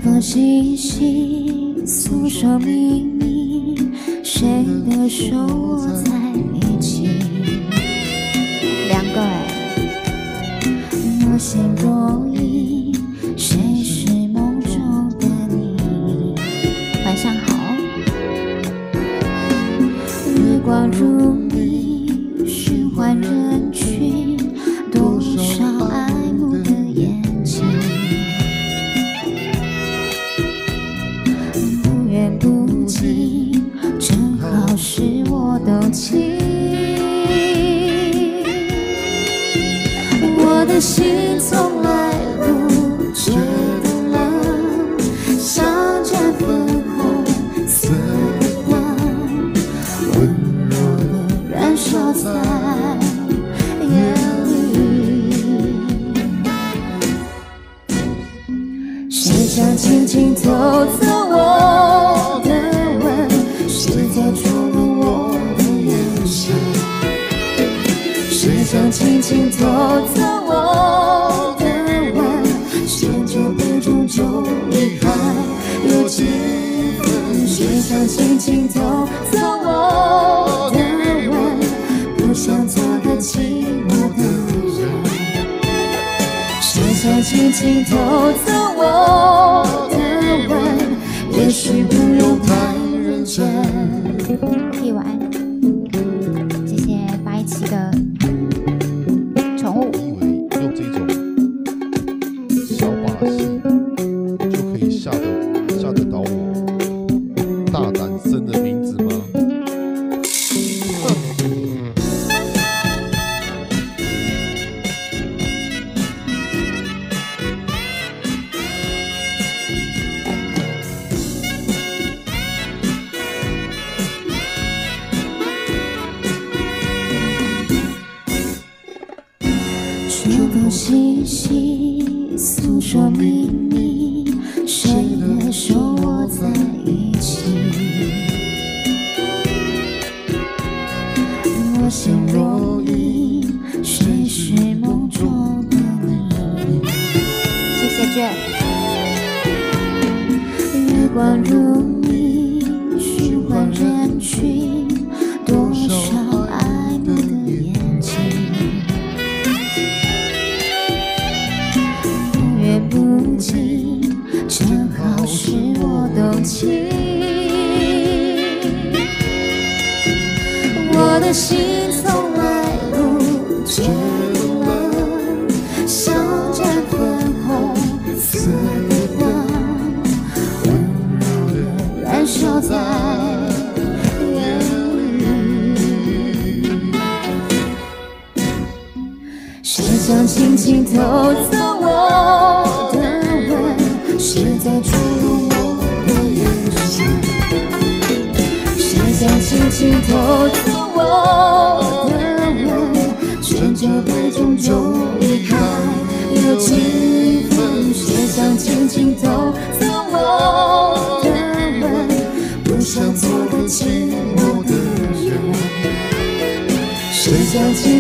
风细细诉说秘密，谁的手握在一起？两个我心若影，谁是梦中的你？晚上好。月光如你，循环人群，多少爱慕的眼睛。不远不近，正好是我动情。我的心从来不觉得冷，像盏粉红色的光，温柔地燃烧在夜里。谁想轻轻偷走我的吻？谁在触摸我的眼神？谁想轻轻偷走我的吻？牵着杯中酒里还有几分？谁想轻轻偷走我的吻？不想做个寂寞的人。谁想轻轻偷走我的吻？也许不用太认真。一晚，谢谢817的宠物。以为用这种小把戏就可以吓得倒我？大胆生的名字吗？秋风细细诉说秘密，谁的手握在一起？我心若影，谁是梦中的你？谢谢卷。月光如你，循环人群，多少爱慕的眼睛。不远不近，正好是我动情。我的心从来不觉得冷，像盏粉红色的光，温柔地燃烧在夜里。谁想轻轻偷走我的吻？谁在触摸我的眼神？谁想轻轻偷走我的吻？趁着杯中酒里还有几分？谁想轻轻偷走我的吻？不想做个寂寞的人。谁想轻